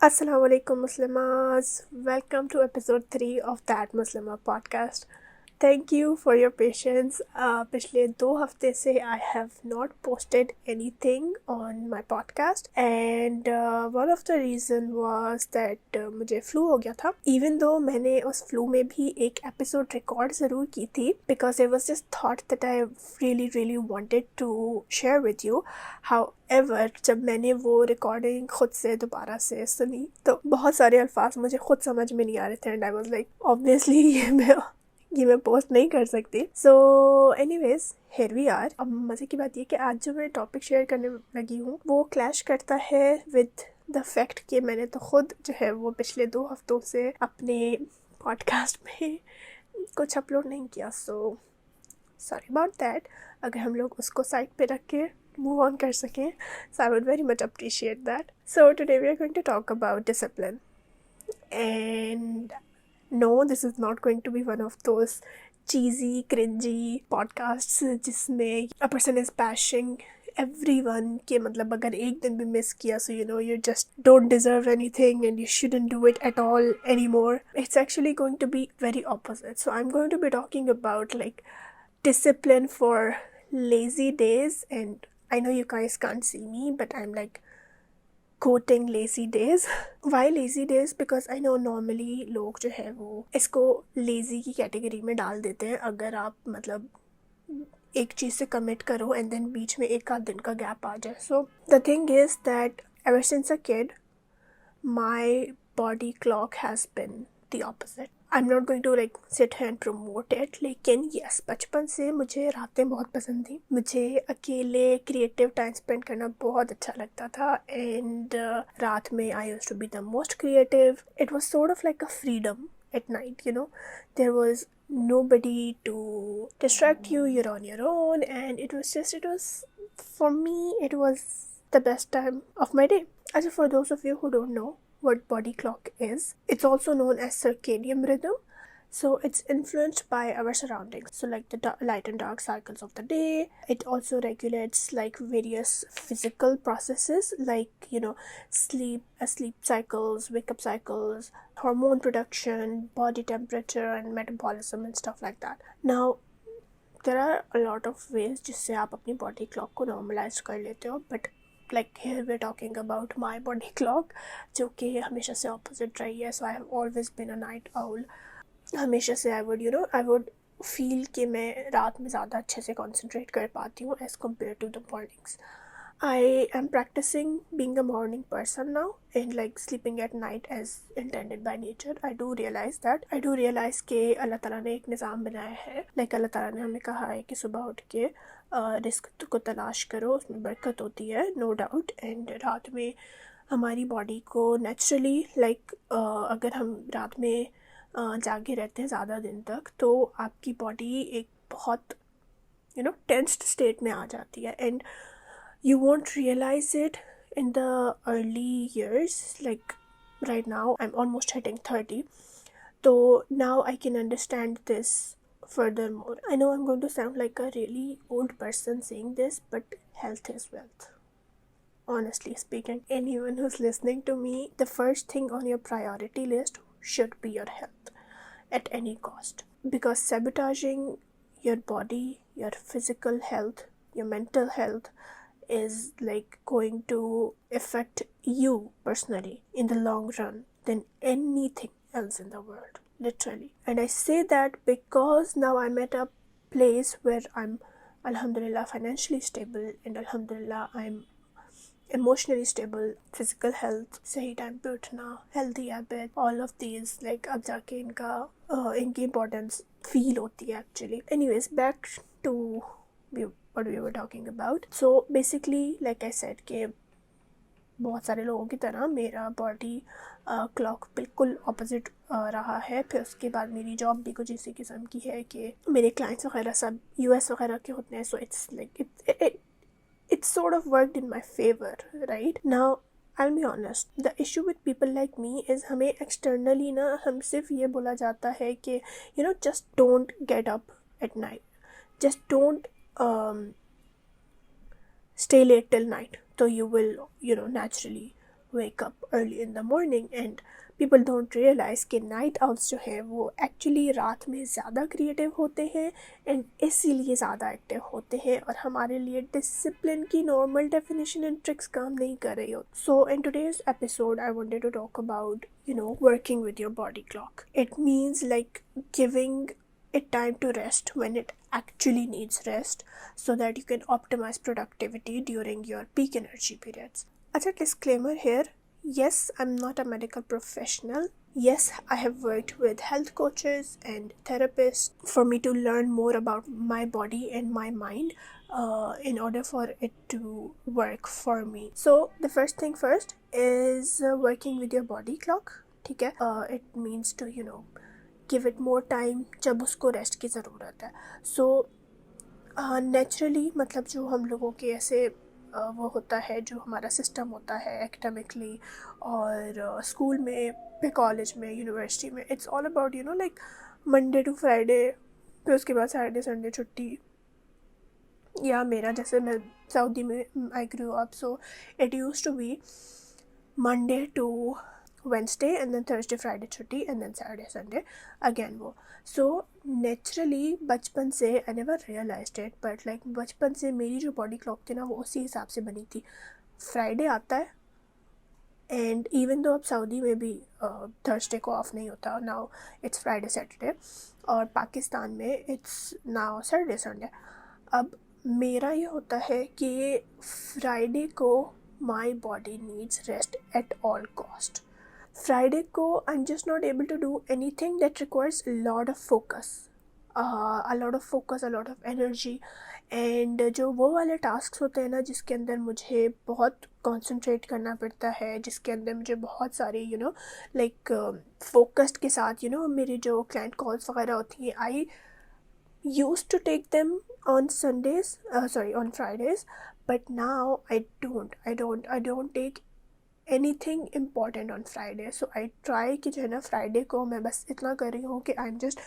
Assalam alaikum Muslimahs. Welcome to episode 3 of that Muslimah podcast. Thank you for your patience. पिछले 2 हफ्ते से I have not posted anything on my podcast and one of the reason was that मुझे flu हो गया था. Even though मैंने उस flu में भी एक episode record ज़रूर की थी because it was just thought that I really wanted to share with you. However, जब मैंने वो recording खुद से दोबारा से सुनी तो बहुत सारे अल्फाज मुझे खुद समझ में नहीं आ रहे थे and I was like obviously ये मैं पोस्ट नहीं कर सकती. So anyways here we are. अब मज़े की बात ये कि आज जो मैं टॉपिक शेयर करने लगी हूँ वो क्लैश करता है विद द फैक्ट कि मैंने तो खुद जो है वो पिछले 2 हफ्तों से अपने पॉडकास्ट में कुछ अपलोड नहीं किया. So sorry about that. अगर हम लोग उसको साइड पे रख के मूव ऑन कर सकें so I would very much appreciate that. So today we are going to talk about discipline and no, this is not going to be one of those cheesy, cringy podcasts जिसमें a person is bashing everyone के मतलब अगर एक दिन भी miss किया so you know you just don't deserve anything and you shouldn't do it at all anymore. It's actually going to be very opposite. So I'm going to be talking about like discipline for lazy days, and I know you guys can't see me but I'm like quoting lazy days. Why lazy days? Because I know normally लोग जो है वो इसको lazy की category में डाल देते हैं अगर आप मतलब एक चीज़ से कमिट करो एंड देन बीच में एक आध दिन का गैप आ जाए. So the thing is that ever since a kid my body clock has been the opposite. I'm not going to like sit here and promote it, लेकिन yes, बचपन से मुझे रातें बहुत पसंद थी. मुझे अकेले क्रिएटिव टाइम स्पेंड करना बहुत अच्छा लगता था एंड रात में I used to be the most creative. It was sort of like a freedom at night, you know. There was nobody to distract you, you're on your own, and it was for me it was the best time of my day. As for those of you who don't know what body clock is, it's also known as circadian rhythm. So it's influenced by our surroundings, so like the light and dark cycles of the day. It also regulates like various physical processes like, you know, sleep cycles, wake up cycles, hormone production, body temperature and metabolism and stuff like that. Now there are a lot of ways जिससे आप अपनी body clock को normalize कर लेते हो, but like here we're talking about my body clock जो कि हमेशा से opposite रही है. So I have always been a night owl. हमेशा से I would feel कि मैं रात में ज़्यादा अच्छे से concentrate कर पाती हूँ as compared to the mornings. I am practicing being a morning person now and like sleeping at night as intended by nature. I do realize कि अल्लाह ताला ने एक निज़ाम बनाया है. like अल्लाह ताला ने हमें कहा है कि सुबह उठ के रिस्क को तलाश करो, उसमें बरकत होती है, नो डाउट. एंड रात में हमारी बॉडी को नेचुरली लाइक अगर हम रात में जागे रहते हैं ज़्यादा दिन तक तो आपकी बॉडी एक बहुत टेंस्ड स्टेट में आ जाती है and you won't realize it in the early years. Like right now I'm almost hitting 30, so now I can understand this furthermore. I know I'm going to sound like a really old person saying this, but health is wealth. Honestly speaking, anyone who's listening to me, the first thing on your priority list should be your health at any cost, because sabotaging your body, your physical health, your mental health is like going to affect you personally in the long run than anything else in the world, literally. And I say that because now I'm at a place where I'm alhamdulillah financially stable and alhamdulillah I'm emotionally stable, physical health, सही time पे उठना, healthy habit, all of these like अब जाके इनकी importance feel होती है actually. Anyways, back to what we were talking about. So basically like I said कि बहुत सारे लोगों की तरह मेरा बॉडी क्लॉक बिल्कुल ऑपोजिट रहा है. फिर उसके बाद मेरी जॉब भी कुछ इसी किस्म की है कि मेरे क्लाइंट्स वगैरह सब यूएस वगैरह के होते हैं. So it's like it sort of worked in my favor, right? Now I'll be honest, the issue with people like me is हमें externally ना हम सिर्फ ये बोला जाता है कि just don't get up at night, just don't stay late till night, so you will naturally wake up early in the morning and people don't realize कि नाइट आउट्स जो हैं वो एक्चुअली रात में ज़्यादा क्रिएटिव होते हैं एंड इसीलिए ज़्यादा एक्टिव होते हैं और हमारे लिए डिसिप्लिन की नॉर्मल डेफिनेशन एंड ट्रिक्स काम नहीं कर रही हो. So in today's episode I wanted to talk about working with your body clock. It means like giving it time to rest when it actually needs rest so that you can optimize productivity during your peak energy periods. Acha, disclaimer here. Yes, I'm not a medical professional. Yes, I have worked with health coaches and therapists for me to learn more about my body and my mind in order for it to work for me. So the first thing first is working with your body clock. ठीक है, it means to give it more time जब उसको rest की ज़रूरत है. So naturally मतलब जो हम लोगों के ऐसे वो होता है, जो हमारा सिस्टम होता है एकेडमिकली और स्कूल में, फिर कॉलेज में, यूनिवर्सिटी में, it's all about like Monday to Friday, फिर उसके बाद सैटरडे संडे छुट्टी. या मेरा जैसे मैं सऊदी में I grew up, so it used to be Monday to Wednesday and then Thursday Friday छुट्टी and then Saturday Sunday again वो. So naturally बचपन से I never realized it but like बचपन से मेरी जो बॉडी क्लॉक थी ना वो उसी हिसाब से बनी थी. फ्राइडे आता है एंड इवन दो अब सऊदी में भी थर्सडे को ऑफ नहीं होता, नाउ इट्स फ्राइडे सैटरडे, और पाकिस्तान में इट्स नाउ सैटरडे संडे. अब मेरा ये होता है कि फ्राइडे को my body needs rest at all cost. Friday को I am just not able to do anything that requires a lot of focus, a lot of energy. And जो वो वाले टास्क होते हैं ना जिसके अंदर मुझे बहुत कंसंट्रेट करना पड़ता है, जिसके अंदर मुझे बहुत सारी लाइक फोकस्ड के साथ मेरी जो क्लाइंट कॉल्स वगैरह होती हैं, आई used to take them on on Fridays, but now I don't take anything important on Friday. So I try कि जो है ना फ्राइडे को मैं बस इतना कर रही हूँ कि I'm just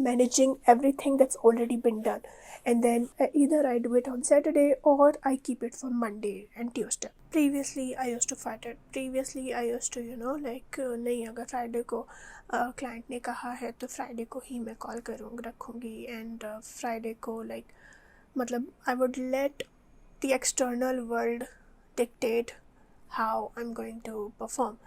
managing everything that's already been done, and then either I do it on Saturday or I keep it for Monday and Tuesday. Previously I used to fight it. Previously I used to like नहीं, अगर Friday को client ने कहा है तो Friday को ही मैं call रखूँगी, एंड फ्राइडे को लाइक मतलब I would let the external world dictate how I'm going to perform.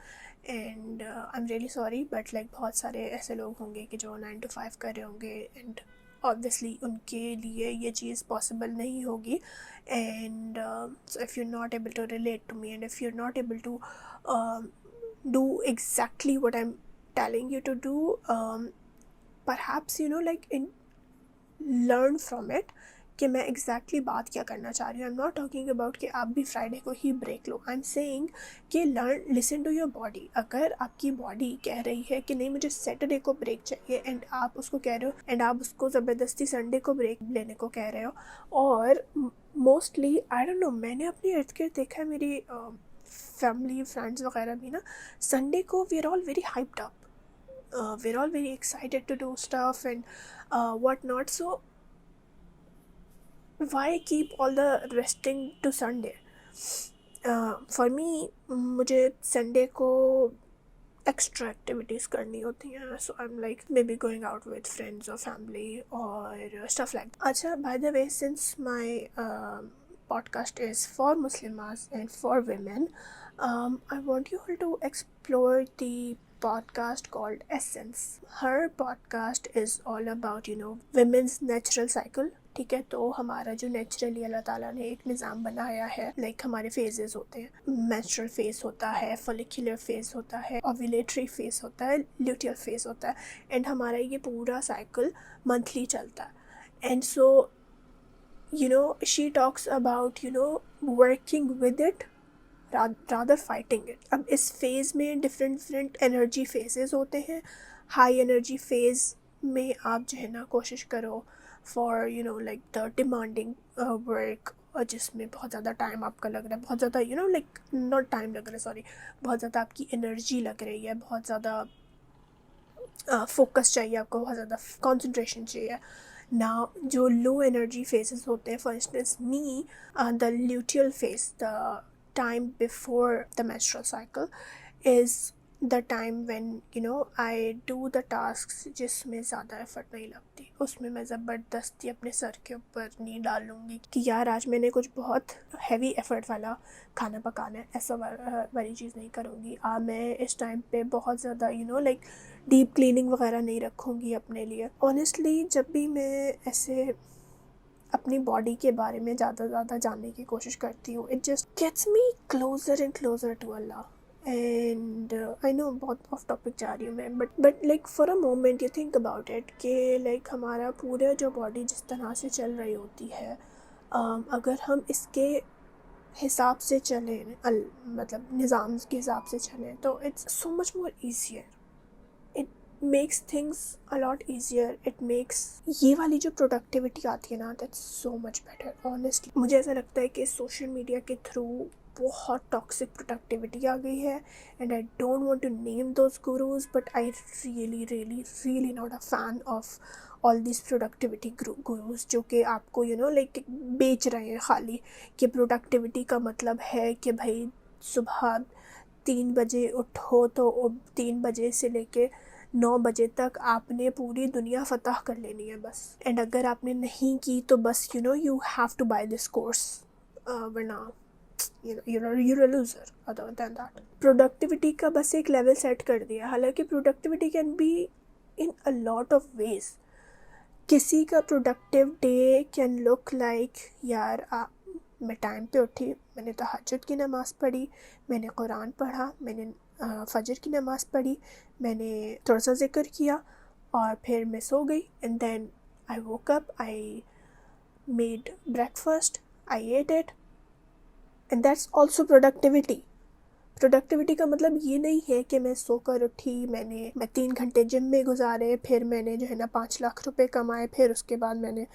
And I'm really sorry but like बहुत सारे ऐसे लोग होंगे कि जो 9 to 5 कर रहे होंगे, and obviously उनके लिए ये चीज़ possible नहीं होगी. And so if you're not able to relate to me and if you're not able to do exactly what I'm telling you to do, perhaps like learn from it कि मैं exactly बात क्या करना चाह रही हूँ. I am not talking about कि आप भी फ्राइडे को ही ब्रेक लो. आई एम सेइंग कि लिसन टू योर बॉडी. अगर आपकी बॉडी कह रही है कि नहीं मुझे सैटरडे को ब्रेक चाहिए, एंड आप उसको कह रहे हो, एंड आप उसको ज़बरदस्ती संडे को ब्रेक लेने को कह रहे हो, और मोस्टली आई डोंट नो, मैंने अपने इर्द गिर्द देखा है, मेरी फैमिली फ्रेंड्स वगैरह भी ना, संडे को we are all very hyped up, we are all very excited to do stuff and what not. So why keep all the resting to Sunday? For me, मुझे संडे को extra activities करनी होती हैं. So I am like maybe going out with friends और family और stuff like. अच्छा, by the way, since my podcast is for Muslimahs and for women, I want you all to explore the podcast called Essence. Her podcast is all about women's natural cycle. ठीक है, तो हमारा जो naturally अल्लाह ताला ने एक निज़ाम बनाया है, लाइक हमारे फेजेस होते हैं. मेंस्ट्रुअल फेज होता है, फॉलिकुलर फेज होता है, ओव्यूलेटरी फेज होता है, ल्यूटियल फेज होता है, एंड हमारा ये पूरा साइकिल मंथली चलता है. And so she talks about working with it rather fighting it. अब इस फेज़ में डिफरेंट एनर्जी फेजेस होते हैं. हाई एनर्जी फेज़ में आप जो है ना कोशिश करो for like the demanding work, और जिसमें बहुत ज़्यादा टाइम आपका लग रहा है, बहुत ज़्यादा लाइक नॉट टाइम लग रहा है, सॉरी, बहुत ज़्यादा आपकी एनर्जी लग रही है, बहुत ज़्यादा फोकस चाहिए आपको, बहुत ज़्यादा कॉन्सेंट्रेशन चाहिए. ना जो लो एनर्जी फेजेस होते हैं, for instance me, the luteal phase, the time before the menstrual cycle is the time when I do the tasks जिसमें ज़्यादा एफर्ट नहीं लगती. उसमें मैं ज़बरदस्ती अपने सर के ऊपर नहीं डालूँगी कि यार आज मैंने कुछ बहुत हैवी एफर्ट वाला खाना पकाना है, ऐसा वाली चीज़ नहीं करूँगी. मैं इस टाइम पे बहुत ज़्यादा लाइक डीप क्लीनिंग वगैरह नहीं रखूँगी अपने लिए. ऑनेस्टली जब भी मैं ऐसे अपनी बॉडी के बारे में ज़्यादा जानने की कोशिश करती हूँ, it just gets me closer and closer to Allah. And I know बहुत ऑफ टॉपिक जा रही हूँ मैं, but like for a moment you think about it कि लाइक हमारा पूरा जो बॉडी जिस तरह से चल रही होती है, अगर हम इसके हिसाब से चलें, मतलब निज़ाम के हिसाब से चलें, तो it's so much more easier. Makes things a lot easier. It makes ये वाली जो प्रोडक्टिविटी आती है ना, that's so much better. Honestly मुझे ऐसा लगता है कि सोशल मीडिया के थ्रू बहुत टॉक्सिक प्रोडक्टिविटी आ गई है. And I don't want to name those gurus, but I really not a fan of all this productivity gurus जो कि आपको लाइक बेच रहे हैं खाली कि प्रोडक्टिविटी का मतलब है कि भाई सुबह 3 बजे उठो तो 3 बजे से लेके 9 बजे तक आपने पूरी दुनिया फतह कर लेनी है बस. एंड अगर आपने नहीं की तो बस you have to buy this course, वरना you're a loser. Other than that, productivity का बस एक लेवल सेट कर दिया. हालांकि productivity can be in a lot of ways. किसी का productive day can look like यार मैं टाइम पे उठी, मैंने तहज्जुद की नमाज़ पढ़ी, मैंने कुरान पढ़ा, मैंने फजर की नमाज़ पढ़ी, मैंने थोड़ा सा जिक्र किया और फिर मैं सो गई. And then I woke up, I made breakfast, I ate it, and that's also productivity. Productivity का मतलब ये नहीं है कि मैं सोकर उठी, मैं 3 घंटे जिम में गुजारे, फिर मैंने 5 लाख रुपए कमाए, फिर उसके बाद मैंने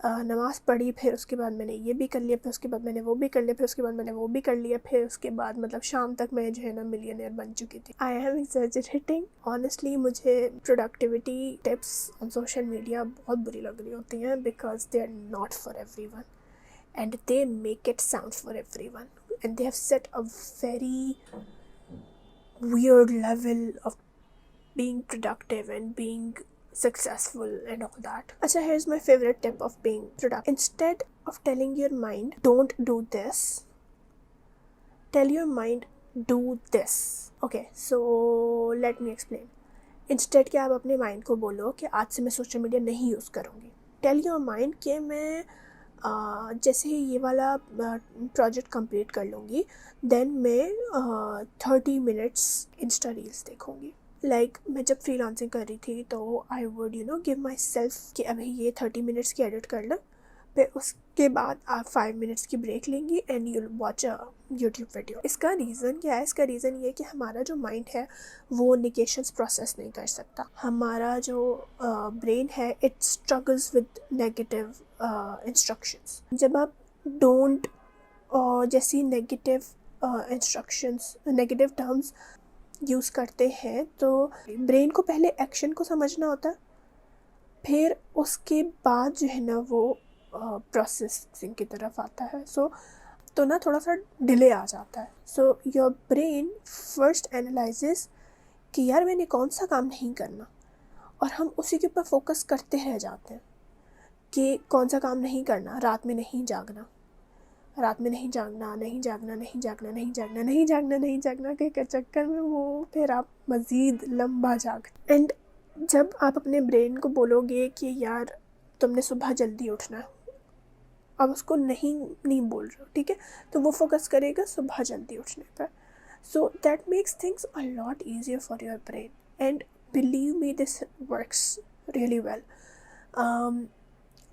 नमाज़ पढ़ी, फिर उसके बाद मैंने ये भी कर लिया, फिर उसके बाद मैंने वो भी कर लिया, फिर उसके बाद मैंने वो भी कर लिया, फिर उसके बाद मतलब शाम तक मैं मिलियनेयर बन चुकी थी. I am exaggerating. ऑनेस्टली मुझे productivity tips on social media बहुत बुरी लग रही होती हैं because they are not for everyone. And they make it sound for everyone, and they have set a very weird level of being productive and being successful and all that. Achha, here's my favorite tip of being productive. Instead of telling your mind don't do this, tell your mind do this. Okay, so let me explain. Instead कि आप अपने mind को बोलो कि आज से मैं social media नहीं यूज़ करूँगी. Tell your mind कि मैं जैसे ही ये वाला प्रोजेक्ट कंप्लीट कर लूँगी, देन मैं 30 मिनट्स इंस्टा रील्स देखूँगी. लाइक मैं जब फ्रीलांसिंग कर रही थी तो I would give my self कि अभी ये 30 मिनट्स की एडिट कर लो, फिर उसके बाद आप 5 मिनट्स की ब्रेक लेंगी and you watch a YouTube video. इसका रीज़न क्या है? इसका रीज़न ये है कि हमारा जो माइंड है वो निगेशंस प्रोसेस नहीं कर सकता. हमारा जो ब्रेन है it struggles with negative instructions. जब आप डोंट जैसी negative instructions, negative terms use करते हैं तो ब्रेन को पहले एक्शन को समझना होता है, फिर उसके बाद जो है ना वो प्रोसेसिंग की तरफ आता है. तो ना थोड़ा सा डिले आ जाता है. So your brain first analyses कि यार मैंने कौन सा काम नहीं करना, और हम उसी के ऊपर फोकस करते रह जाते हैं कि कौन सा काम नहीं करना. रात में नहीं जागना के चक्कर में वो फिर आप मज़ीद लंबा जाग. एंड जब आप अपने ब्रेन को बोलोगे कि यार तुमने सुबह जल्दी उठना है, अब उसको नहीं बोल रहे हो, ठीक है, तो वो फोकस करेगा सुबह जल्दी उठने पर. So that makes things a lot easier for your brain. And believe me, this works really well.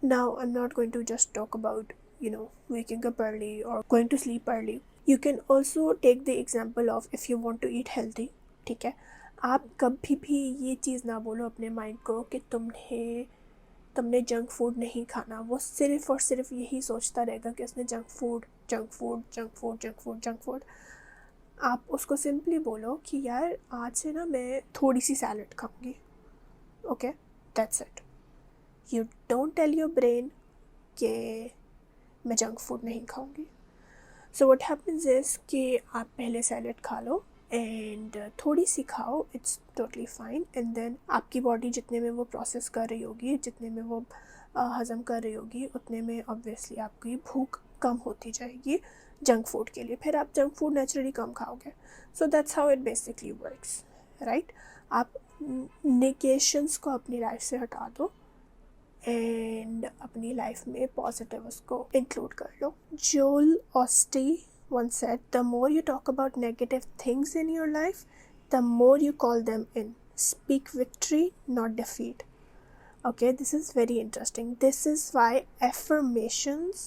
Now I'm not going to just talk about waking up early or going to sleep early. You can also take the example of if you want to eat healthy. ठीक है, आप कभी भी ये चीज़ ना बोलो अपने mind को कि तुमने जंक फूड नहीं खाना. वो सिर्फ और सिर्फ यही सोचता रहेगा कि उसने जंक फूड. आप उसको सिंपली बोलो कि यार आज से ना मैं थोड़ी सी सैलड खाऊंगी. Okay, that's it. You don't tell your brain कि मैं जंक फूड नहीं खाऊंगी. सो व्हाट हैपेंस इज कि आप पहले सैलेड खा लो एंड थोड़ी सी खाओ, it's totally fine, and then आपकी बॉडी जितने में वो प्रोसेस कर रही होगी, जितने में वो हज़म कर रही होगी, उतने में ऑब्वियसली आपकी भूख कम होती जाएगी जंक फूड के लिए, फिर आप जंक फूड नेचुरली कम खाओगे. So that's how it basically works, right. आप नेगेशंस को अपनी लाइफ से हटा दो एंड अपनी लाइफ में पॉजिटिव उसको इंक्लूड कर लो. जोल ऑस्टी once said, the more you talk about negative things in your life, the more you call them in. Speak victory, not defeat. Okay, this is very interesting. This is why affirmations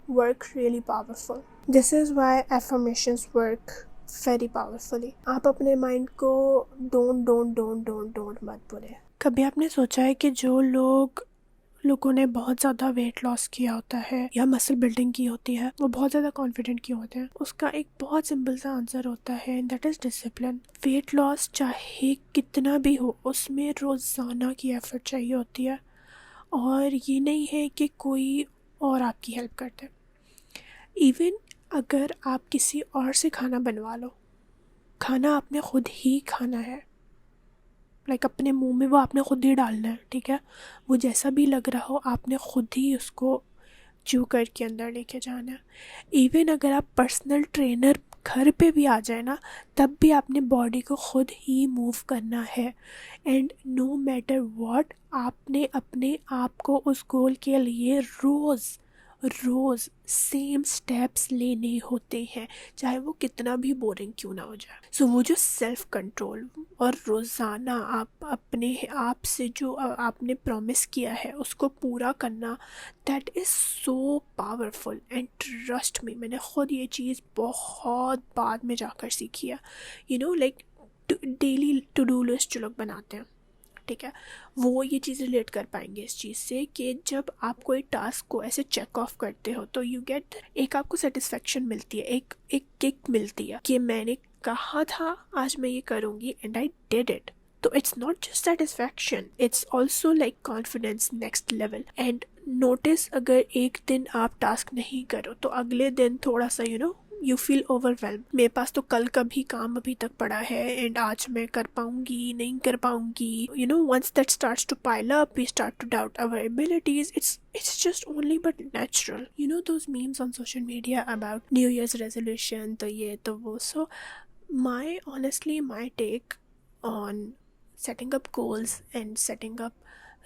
work really powerful. This is why affirmations work very powerfully. आप अपने mind को don't मत बोले. कभी आपने सोचा है कि जो लोगों ने बहुत ज़्यादा वेट लॉस किया होता है या मसल बिल्डिंग की होती है, वो बहुत ज़्यादा कॉन्फिडेंट क्यों होते हैं? उसका एक बहुत सिंपल सा आंसर होता है, and that is discipline. Weight loss चाहे कितना भी हो, उसमें रोज़ाना की एफर्ट चाहिए होती है, और ये नहीं है कि कोई और आपकी हेल्प करते. इवन अगर आप किसी और से खाना बनवा लो, खाना आपने खुद ही खाना है, लाइक अपने मुंह में वो आपने खुद ही डालना है, ठीक है. वो जैसा भी लग रहा हो, आपने खुद ही उसको च्यू करके अंदर लेके जाना है. इवन अगर आप पर्सनल ट्रेनर घर पे भी आ जाए ना, तब भी आपने बॉडी को खुद ही मूव करना है. एंड नो मैटर व्हाट, आपने अपने आप को उस गोल के लिए रोज़ सेम स्टेप्स लेने होते हैं, चाहे वो कितना भी बोरिंग क्यों ना हो जाए. सो वो जो सेल्फ कंट्रोल और रोज़ाना आप अपने आप से जो आपने प्रॉमिस किया है उसको पूरा करना, that is so powerful. And trust me, मैंने खुद ये चीज़ बहुत बाद में जाकर सीखी है. You know, like daily to do list जो लोग बनाते हैं, ठीक है, वो ये चीज़ रिलेट कर पाएंगे इस चीज़ से कि जब आप कोई टास्क को ऐसे चेक ऑफ करते हो तो यू गेट, एक आपको सेटिस्फेक्शन मिलती है, एक किक मिलती है कि मैंने कहा था आज मैं ये करूँगी एंड आई डिड इट. तो it's not just satisfaction, it's also like confidence next level. And notice, अगर एक दिन आप टास्क नहीं करो तो अगले दिन थोड़ा सा यू फील ओवरवेल्म. मेरे पास तो कल का भी काम अभी तक पड़ा है एंड आज मैं कर पाऊंगी नहीं कर पाऊंगी. Once that starts to pile up, we start to doubt our abilities. It's just only but natural. Those memes on social media about New Year's resolution, तो ये तो वो. So my take on setting up goals and setting up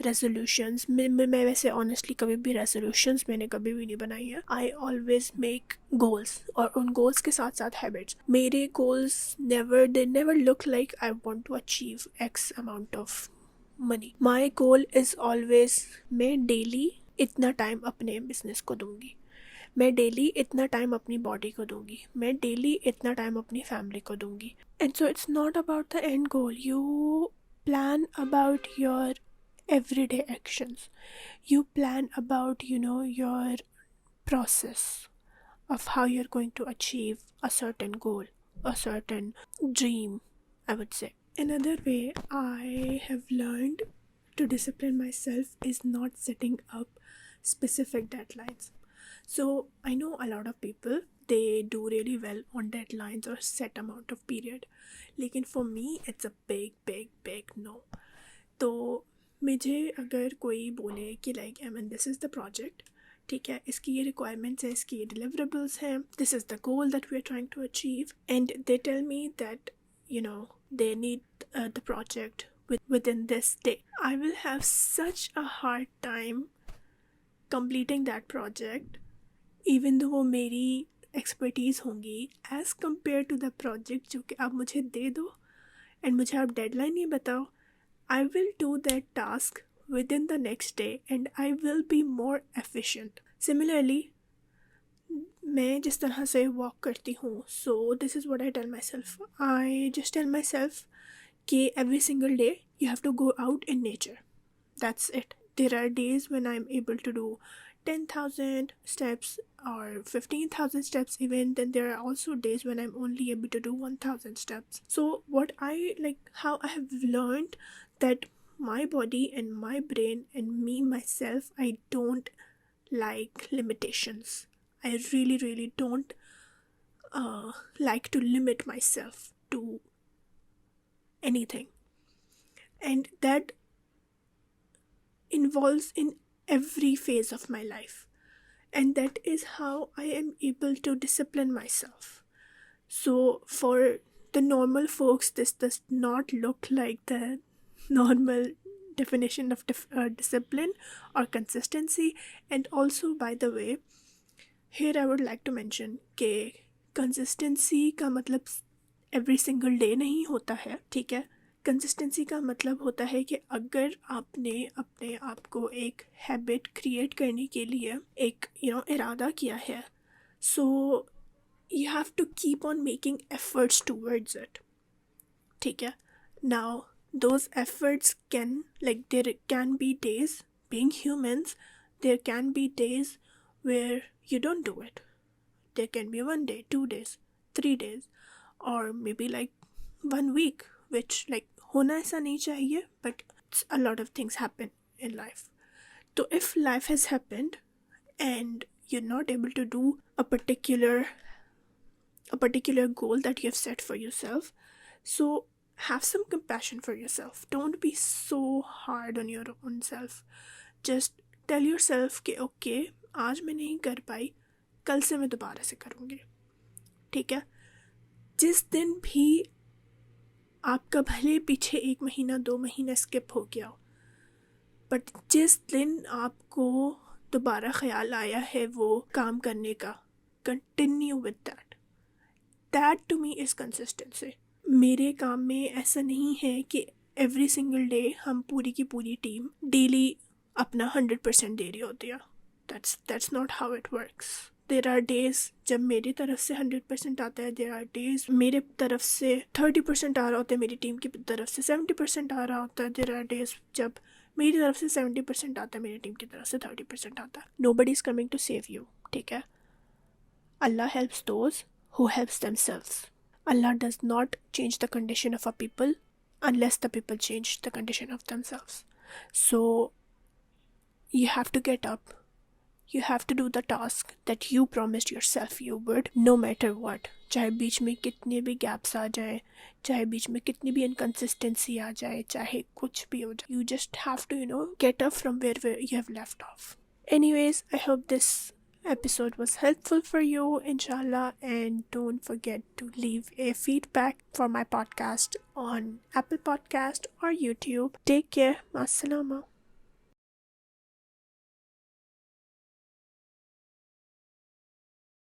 resolutions, मैं वैसे honestly कभी भी resolutions मैंने कभी भी नहीं बनाई है. आई ऑलवेज मेक गोल्स, और उन गोल्स के साथ साथ हैबिट्स. मेरे goals never look like I want to achieve X amount of money. My goal is always, मैं डेली इतना टाइम अपने बिजनेस को दूंगी, मैं डेली इतना टाइम अपनी बॉडी को दूंगी, मैं डेली इतना टाइम अपनी फैमिली को दूंगी. And so it's not about the end goal. You plan about your everyday actions. You plan about your process of how you're going to achieve a certain goal, a certain dream, I would say. Another way I have learned to discipline myself is not setting up specific deadlines. So I know a lot of people, they do really well on deadlines or set amount of period, lekin for me it's a big no. तो मुझे अगर कोई बोले कि like एमन this is the project, ठीक है, इसकी ये रिक्वायरमेंट्स हैं, इसकी ये डिलीवरेबल्स हैं, this is the goal that we are trying to achieve, and they tell me that they need the project within this day, I will have such a hard time completing that project, even though वो मेरी expertise होंगी, as compare to the project जो कि आप मुझे दे दो and मुझे आप डेडलाइन नहीं बताओ. I will do that task within the next day and I will be more efficient. Similarly, मैं जिस तरह से walk करती हूँ, so this is what I tell myself. I just tell myself कि every single day you have to go out in nature. That's it. There are days when I'm able to do 10,000 steps or 15,000 steps even. Then there are also days when I'm only able to do 1,000 steps. So what how I have learned that my body and my brain and me myself, I don't like limitations. I really don't like to limit myself to anything, and that involves in every phase of my life, and that is how I am able to discipline myself. So for the normal folks, this does not look like the normal definition of discipline or consistency. And also, by the way, here I would like to mention कि consistency का मतलब every single day नहीं होता है, ठीक है. Consistency का मतलब होता है कि अगर आपने अपने आप को एक हैबिट क्रिएट करने के लिए एक इरादा किया है, सो you have to keep on making efforts towards it, ठीक है. Now those efforts can, like, there can be days, being humans, there can be days where you don't do it. There can be 1 day, 2 days, 3 days, or maybe like 1 week, which like होना ऐसा नहीं चाहिए, but a lot of things happen in life. So if life has happened and you're not able to do a particular goal that you have set for yourself, so have some compassion for yourself. Don't be so hard on your own self. Just tell yourself कि okay, आज मैं नहीं कर पाई, कल से मैं दोबारा से करूँगी, ठीक है. जिस दिन भी आपका भले पीछे 1 महीना 2 महीना स्किप हो गया, बट जिस दिन आपको दोबारा ख्याल आया है वो काम करने का, continue with that to me is consistency. मेरे काम में ऐसा नहीं है कि एवरी सिंगल डे हम पूरी की पूरी टीम डेली अपना 100% दे रही होती है. That's not how it works. There are days जब मेरी तरफ से 100% आता है, देर आर डेज मेरे तरफ से 30% आ रहा होता है, मेरी टीम की तरफ से 70% आ रहा होता है, देर आर डेज जब मेरी तरफ से 70% आता है, मेरी टीम की तरफ से 30% आता है. Nobody is coming to save you, ठीक है. Allah helps those who helps themselves. Allah does not change the condition of a people unless the people change the condition of themselves. So you have to get up. You have to do the task that you promised yourself you would, no matter what. चाहे बीच में कितने भी gaps आ जाए, चाहे बीच में कितनी भी inconsistency आ जाए, चाहे कुछ भी हो जाए, you just have to get up from where you have left off. Anyways, I hope this episode was helpful for you, inshallah, and don't forget to leave a feedback for my podcast on Apple Podcast or YouTube. Take care. Assalam.